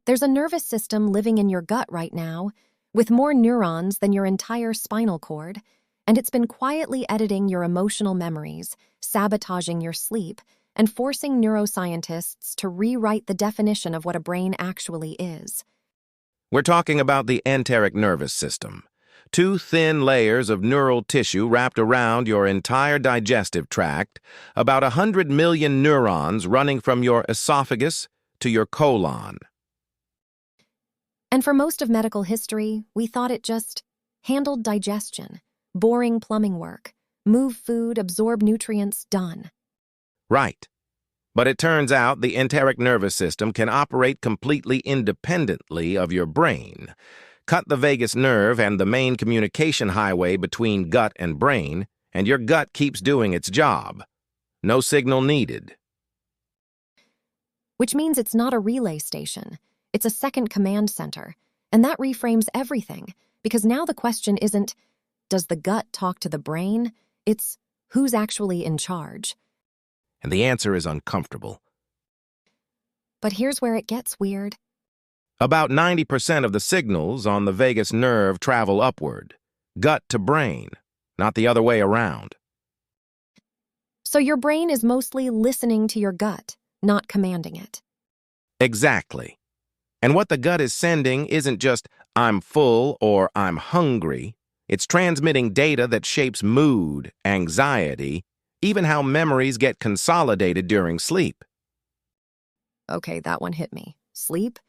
There's a nervous system living in your gut right now, with more neurons than your entire spinal cord, and it's been quietly editing your emotional memories, sabotaging your sleep, and forcing neuroscientists to rewrite the definition of what a brain actually is. We're talking about the enteric nervous system. Two thin layers of neural tissue wrapped around your entire digestive tract, about 100 million neurons running from your esophagus to your colon. And for most of medical history, we thought it just handled digestion, boring plumbing work, move food, absorb nutrients, done. Right. But it turns out the enteric nervous system can operate completely independently of your brain. Cut the vagus nerve and the main communication highway between gut and brain, and your gut keeps doing its job. No signal needed. Which means it's not a relay station. It's a second command center. And that reframes everything, because now the question isn't, does the gut talk to the brain? It's, who's actually in charge? And the answer is uncomfortable. But here's where it gets weird. About 90% of the signals on the vagus nerve travel upward, gut to brain, not the other way around. So your brain is mostly listening to your gut, not commanding it. Exactly. And what the gut is sending isn't just, I'm full or I'm hungry. It's transmitting data that shapes mood, anxiety, even how memories get consolidated during sleep. Okay, that one hit me. Sleep?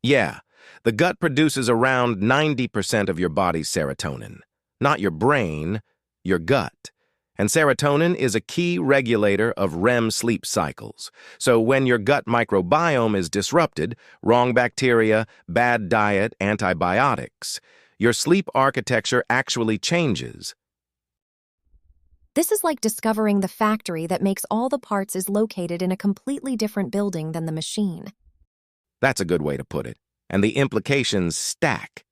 Yeah, the gut produces around 90% of your body's serotonin. Not your brain, your gut. And serotonin is a key regulator of REM sleep cycles. So when your gut microbiome is disrupted, wrong bacteria, bad diet, antibiotics, your sleep architecture actually changes. This is like discovering the factory that makes all the parts is located in a completely different building than the machine. That's a good way to put it. And the implications stack.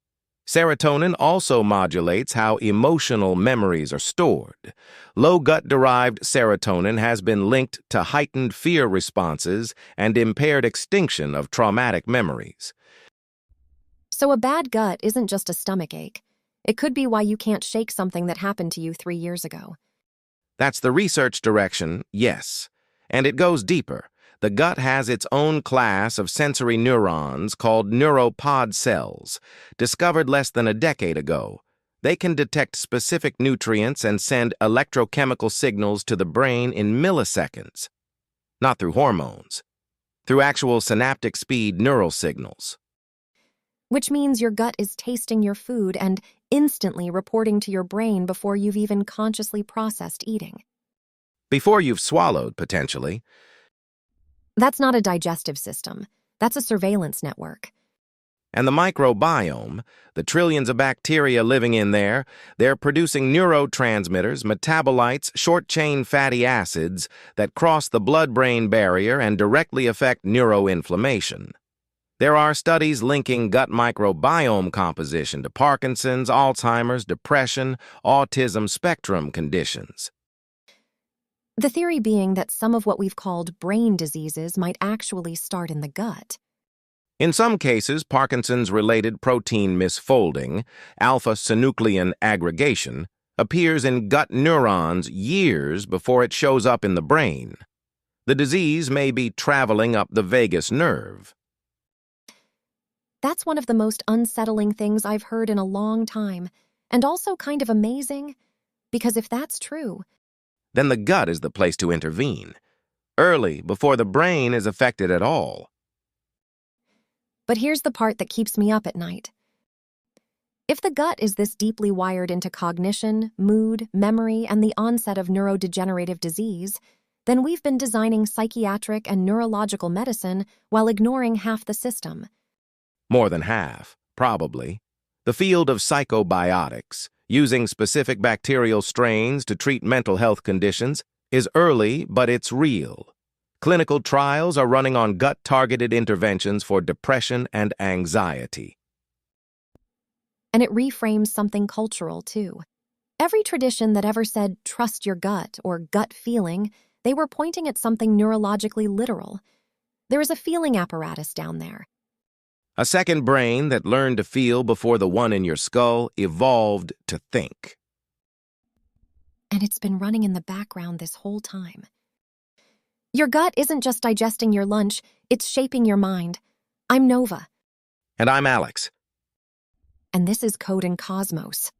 Serotonin also modulates how emotional memories are stored. Low gut-derived serotonin has been linked to heightened fear responses and impaired extinction of traumatic memories. So a bad gut isn't just a stomachache. It could be why you can't shake something that happened to you 3 years ago. That's the research direction, yes. And it goes deeper. The gut has its own class of sensory neurons called neuropod cells, discovered less than a decade ago. They can detect specific nutrients and send electrochemical signals to the brain in milliseconds. Not through hormones, through actual synaptic speed neural signals. Which means your gut is tasting your food and instantly reporting to your brain before you've even consciously processed eating. Before you've swallowed, potentially. That's not a digestive system. That's a surveillance network. And the microbiome, the trillions of bacteria living in there, they're producing neurotransmitters, metabolites, short-chain fatty acids that cross the blood-brain barrier and directly affect neuroinflammation. There are studies linking gut microbiome composition to Parkinson's, Alzheimer's, depression, autism spectrum conditions. The theory being that some of what we've called brain diseases might actually start in the gut. In some cases, Parkinson's-related protein misfolding, alpha-synuclein aggregation, appears in gut neurons years before it shows up in the brain. The disease may be traveling up the vagus nerve. That's one of the most unsettling things I've heard in a long time, and also kind of amazing, because if that's true, then the gut is the place to intervene, early, before the brain is affected at all. But here's the part that keeps me up at night. If the gut is this deeply wired into cognition, mood, memory, and the onset of neurodegenerative disease, then we've been designing psychiatric and neurological medicine while ignoring half the system. More than half, probably. The field of psychobiotics, using specific bacterial strains to treat mental health conditions, is early, but it's real. Clinical trials are running on gut-targeted interventions for depression and anxiety. And it reframes something cultural, too. Every tradition that ever said, trust your gut or gut feeling, they were pointing at something neurologically literal. There is a feeling apparatus down there. A second brain that learned to feel before the one in your skull evolved to think. And it's been running in the background this whole time. Your gut isn't just digesting your lunch, it's shaping your mind. I'm Nova. And I'm Alex. And this is Code and Cosmos.